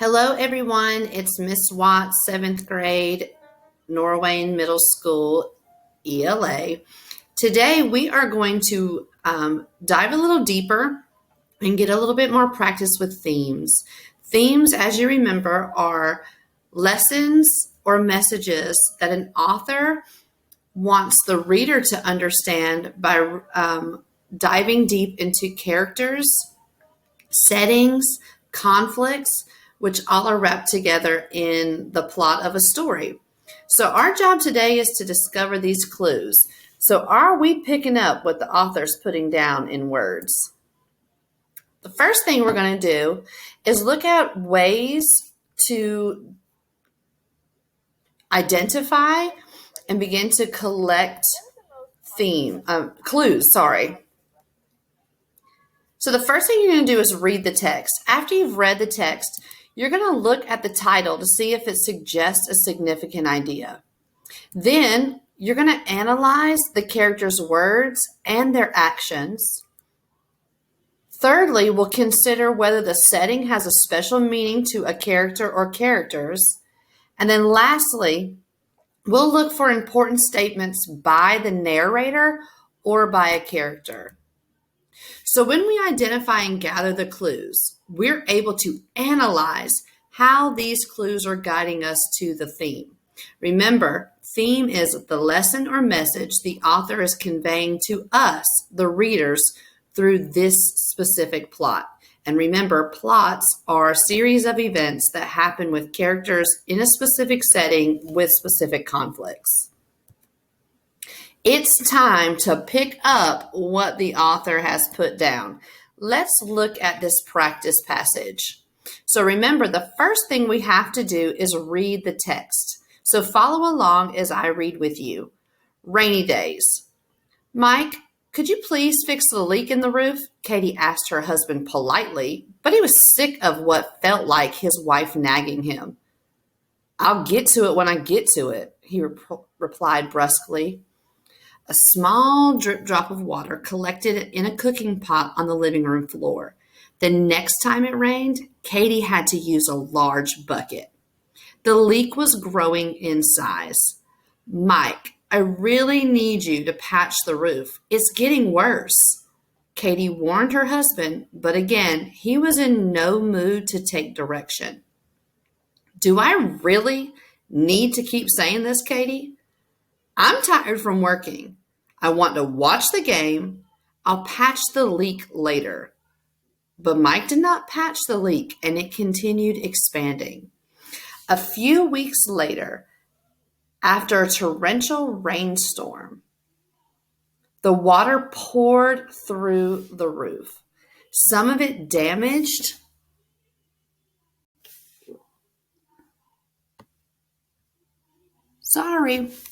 Hello, everyone. It's Miss Watts, 7th grade, Norwayne Middle School, ELA. Today, we are going to dive a little deeper and get a little bit more practice with themes. Themes, as you remember, are lessons or messages that an author wants the reader to understand by diving deep into characters, settings, conflicts, which all are wrapped together in the plot of a story. So, our job today is to discover these clues. So, are we picking up what the author's putting down in words? The first thing we're going to do is look at ways to identify and begin to collect clues. So the first thing you're going to do is read the text. After you've read the text, you're going to look at the title to see if it suggests a significant idea. Then you're going to analyze the characters' words and their actions. Thirdly, we'll consider whether the setting has a special meaning to a character or characters. And then lastly, we'll look for important statements by the narrator or by a character. So when we identify and gather the clues, we're able to analyze how these clues are guiding us to the theme. Remember, theme is the lesson or message the author is conveying to us, the readers, through this specific plot. And remember, plots are a series of events that happen with characters in a specific setting with specific conflicts. It's time to pick up what the author has put down. Let's look at this practice passage. So remember, the first thing we have to do is read the text. So follow along as I read with you. Rainy days. Mike, could you please fix the leak in the roof? Katie asked her husband politely, but he was sick of what felt like his wife nagging him. I'll get to it when I get to it, he replied brusquely. A small drip drop of water collected in a cooking pot on the living room floor. The next time it rained, Katie had to use a large bucket. The leak was growing in size. Mike, I really need you to patch the roof. It's getting worse. Katie warned her husband, but again, he was in no mood to take direction. Do I really need to keep saying this, Katie? I'm tired from working. I want to watch the game. I'll patch the leak later. But Mike did not patch the leak, and it continued expanding. A few weeks later, after a torrential rainstorm, the water poured through the roof. Some of it damaged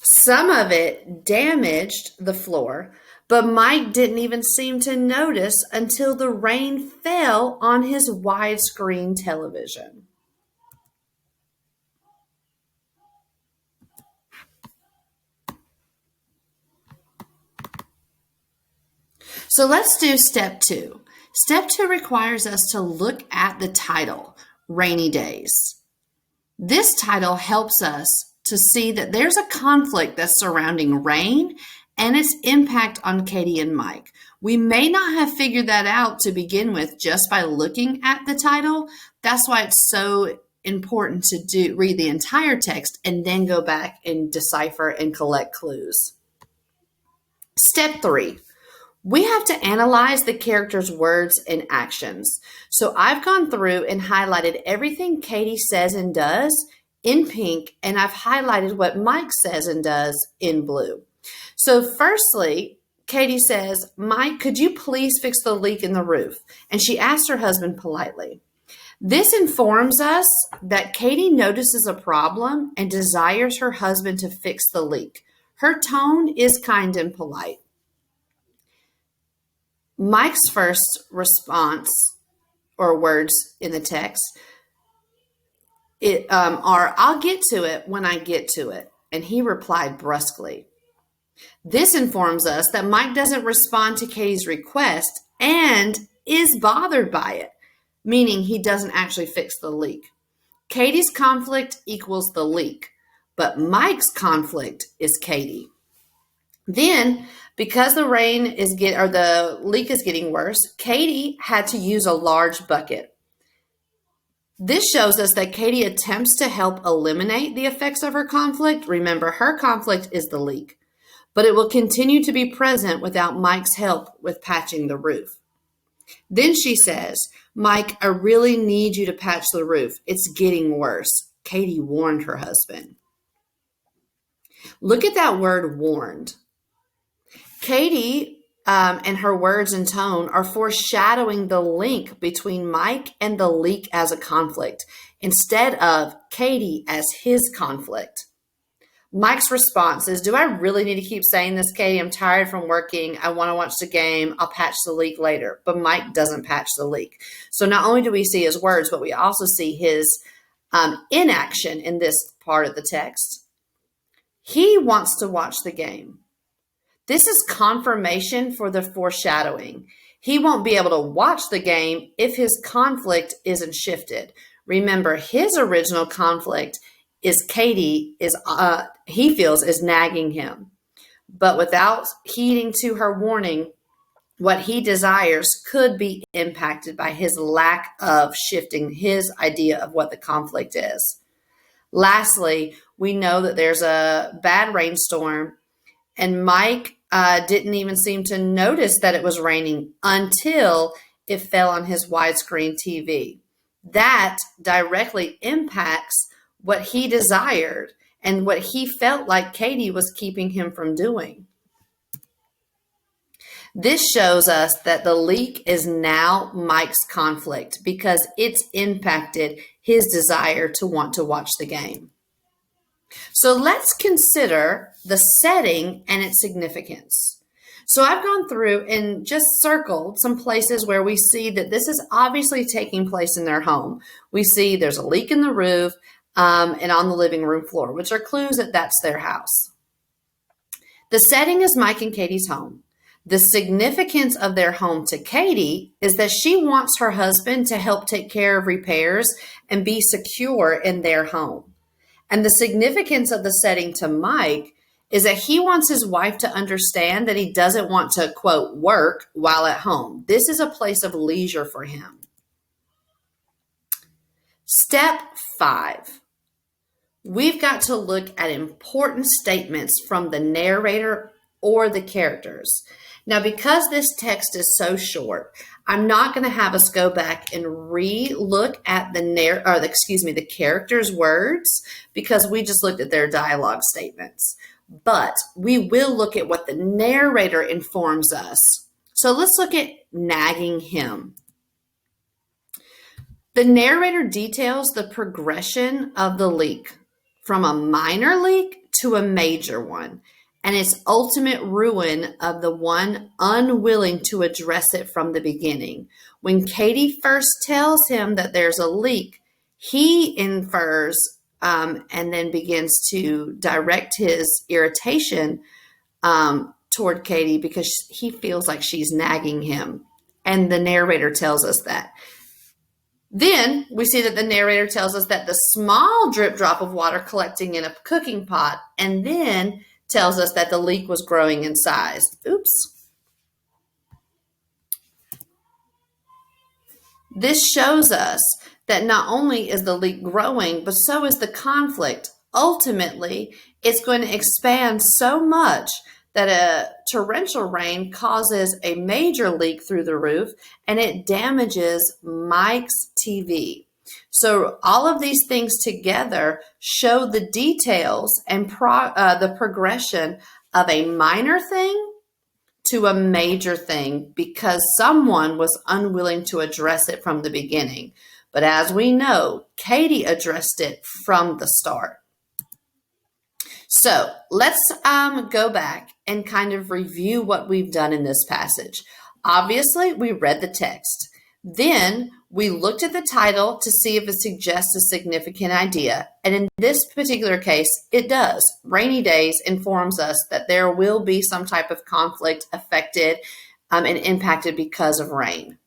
Some of it damaged the floor, but Mike didn't even seem to notice until the rain fell on his widescreen television. So let's do step 2. Step 2 requires us to look at the title, Rainy Days. This title helps us to see that there's a conflict that's surrounding rain and its impact on Katie and Mike. We may not have figured that out to begin with just by looking at the title. That's why it's so important to read the entire text and then go back and decipher and collect clues. Step 3. We have to analyze the character's words and actions. So I've gone through and highlighted everything Katie says and does in pink, and I've highlighted what Mike says and does in blue. So firstly, Katie says, Mike, could you please fix the leak in the roof? And she asked her husband politely. This informs us that Katie notices a problem and desires her husband to fix the leak. Her tone is kind and polite. Mike's first response or words in the text are, I'll get to it when I get to it. And he replied brusquely. This informs us that Mike doesn't respond to Katie's request and is bothered by it, meaning he doesn't actually fix the leak. Katie's conflict equals the leak, but Mike's conflict is Katie. Then, because the leak is getting worse, Katie had to use a large bucket. This shows us that Katie attempts to help eliminate the effects of her conflict. Remember, her conflict is the leak, but it will continue to be present without Mike's help with patching the roof. Then she says, Mike, I really need you to patch the roof. It's getting worse. Katie warned her husband. Look at that word warned. Katie and her words and tone are foreshadowing the link between Mike and the leak as a conflict instead of Katie as his conflict. Mike's response is, do I really need to keep saying this, Katie? I'm tired from working. I want to watch the game. I'll patch the leak later. But Mike doesn't patch the leak. So not only do we see his words, but we also see his inaction in this part of the text. He wants to watch the game. This is confirmation for the foreshadowing. He won't be able to watch the game if his conflict isn't shifted. Remember, his original conflict is Katie he feels is nagging him. But without heeding to her warning, what he desires could be impacted by his lack of shifting his idea of what the conflict is. Lastly, we know that there's a bad rainstorm, and Mike didn't even seem to notice that it was raining until it fell on his widescreen TV. That directly impacts what he desired and what he felt like Katie was keeping him from doing. This shows us that the leak is now Mike's conflict because it's impacted his desire to want to watch the game. So let's consider the setting and its significance. So I've gone through and just circled some places where we see that this is obviously taking place in their home. We see there's a leak in the roof and on the living room floor, which are clues that that's their house. The setting is Mike and Katie's home. The significance of their home to Katie is that she wants her husband to help take care of repairs and be secure in their home. And the significance of the setting to Mike is that he wants his wife to understand that he doesn't want to, quote, work while at home. This is a place of leisure for him. Step 5. We've got to look at important statements from the narrator or the characters. Now, because this text is so short, I'm not going to have us go back and re-look at the characters' words because we just looked at their dialogue statements. But we will look at what the narrator informs us. So let's look at nagging him. The narrator details the progression of the leak from a minor leak to a major one, and its ultimate ruin of the one unwilling to address it from the beginning. When Katie first tells him that there's a leak, he infers and then begins to direct his irritation toward Katie because he feels like she's nagging him. And the narrator tells us that. Then we see that the narrator tells us that the small drip drop of water collecting in a cooking pot, and then tells us that the leak was growing in size. Oops. This shows us that not only is the leak growing, but so is the conflict. Ultimately, it's going to expand so much that a torrential rain causes a major leak through the roof and it damages Mike's TV. So all of these things together show the details and the progression of a minor thing to a major thing because someone was unwilling to address it from the beginning. But as we know, Katie addressed it from the start. So let's go back and kind of review what we've done in this passage. Obviously, we read the text. Then we looked at the title to see if it suggests a significant idea. And in this particular case, it does. Rainy Days informs us that there will be some type of conflict affected and impacted because of rain.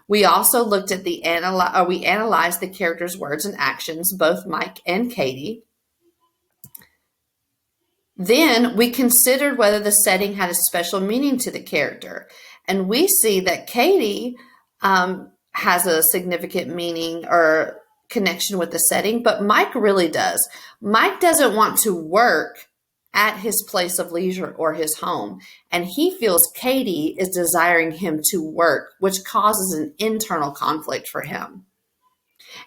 We also looked at we analyzed the characters' words and actions, both Mike and Katie. Then we considered whether the setting had a special meaning to the character. And we see that Katie has a significant meaning or connection with the setting, but Mike really does. Mike doesn't want to work at his place of leisure or his home, and he feels Katie is desiring him to work, which causes an internal conflict for him.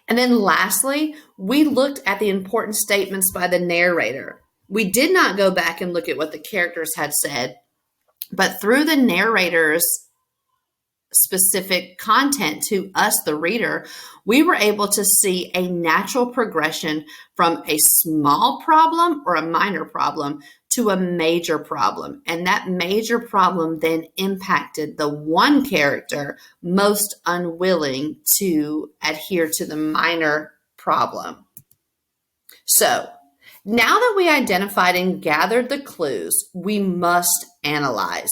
And then lastly, we looked at the important statements by the narrator. We did not go back and look at what the characters had said, but through the narrator's specific content to us, the reader, we were able to see a natural progression from a small problem or a minor problem to a major problem. And that major problem then impacted the one character most unwilling to adhere to the minor problem. So, now that we identified and gathered the clues, we must analyze.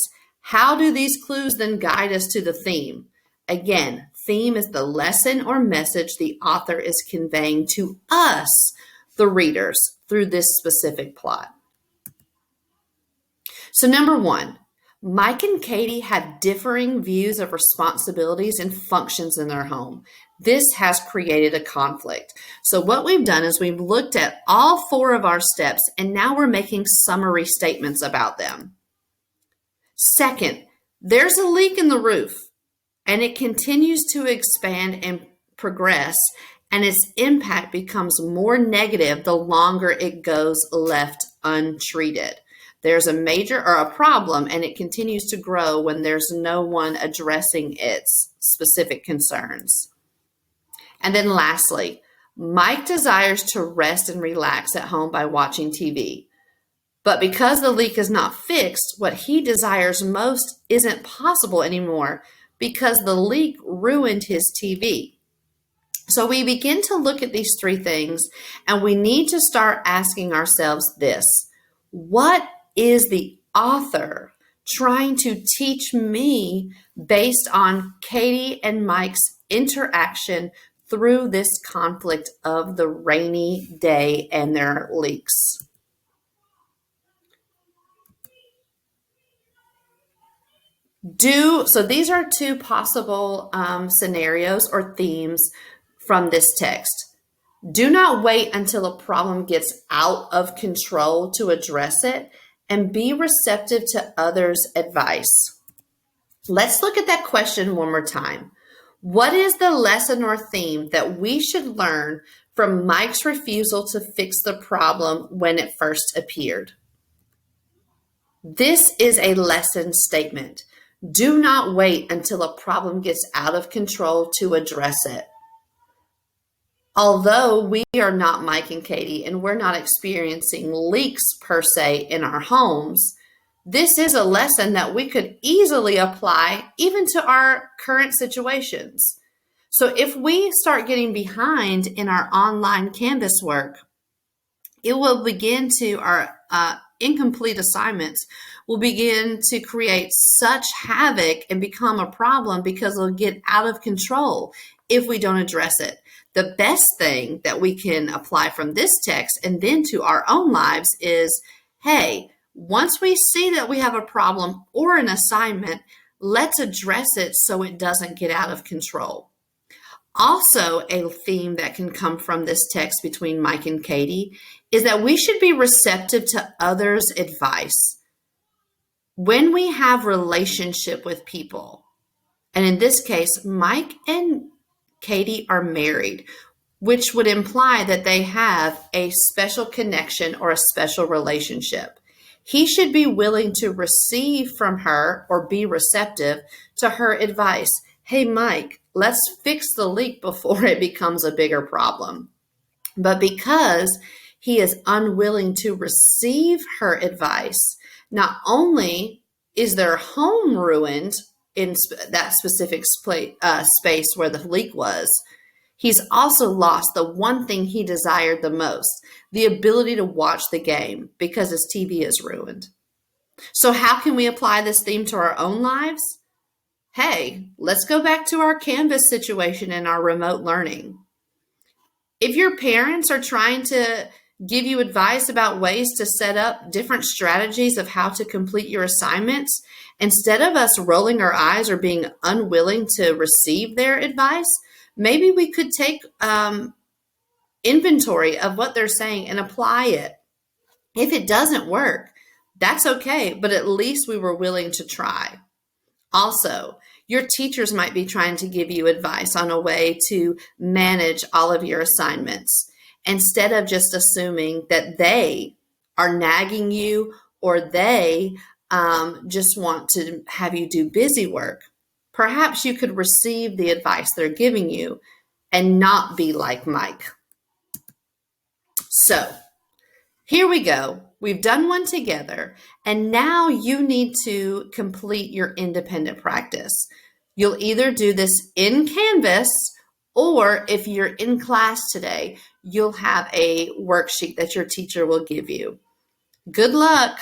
How do these clues then guide us to the theme? Again, theme is the lesson or message the author is conveying to us, the readers, through this specific plot. So number one, Mike and Katie had differing views of responsibilities and functions in their home. This has created a conflict. So what we've done is we've looked at all four of our steps, and now we're making summary statements about them. Second, there's a leak in the roof, and it continues to expand and progress, and its impact becomes more negative the longer it goes left untreated. There's a major or a problem, and it continues to grow when there's no one addressing its specific concerns. And then lastly, Mike desires to rest and relax at home by watching TV. But because the leak is not fixed, what he desires most isn't possible anymore because the leak ruined his TV. So we begin to look at these three things, and we need to start asking ourselves this: what is the author trying to teach me based on Katie and Mike's interaction through this conflict of the rainy day and their leaks? So these are two possible scenarios or themes from this text. Do not wait until a problem gets out of control to address it, and be receptive to others' advice. Let's look at that question one more time. What is the lesson or theme that we should learn from Mike's refusal to fix the problem when it first appeared? This is a lesson statement. Do not wait until a problem gets out of control to address it. Although we are not Mike and Katie and we're not experiencing leaks per se in our homes, this is a lesson that we could easily apply even to our current situations. So if we start getting behind in our online Canvas work, it will begin to, our incomplete assignments will begin to create such havoc and become a problem because it'll get out of control if we don't address it. The best thing that we can apply from this text and then to our own lives is, hey, once we see that we have a problem or an assignment, let's address it so it doesn't get out of control. Also, a theme that can come from this text between Mike and Katie is that we should be receptive to others' advice. When we have relationship with people, and in this case, Mike and Katie are married, which would imply that they have a special connection or a special relationship. He should be willing to receive from her or be receptive to her advice. Hey, Mike, let's fix the leak before it becomes a bigger problem. But because he is unwilling to receive her advice, not only is their home ruined in that specific space where the leak was, he's also lost the one thing he desired the most, the ability to watch the game because his TV is ruined. So how can we apply this theme to our own lives? Hey, let's go back to our Canvas situation in our remote learning. If your parents are trying to give you advice about ways to set up different strategies of how to complete your assignments, instead of us rolling our eyes or being unwilling to receive their advice, maybe we could take inventory of what they're saying and apply it. If it doesn't work, that's okay, but at least we were willing to try. Also, your teachers might be trying to give you advice on a way to manage all of your assignments instead of just assuming that they are nagging you or they just want to have you do busy work. Perhaps you could receive the advice they're giving you and not be like Mike. So, here we go. We've done one together, and now you need to complete your independent practice. You'll either do this in Canvas, or if you're in class today, you'll have a worksheet that your teacher will give you. Good luck.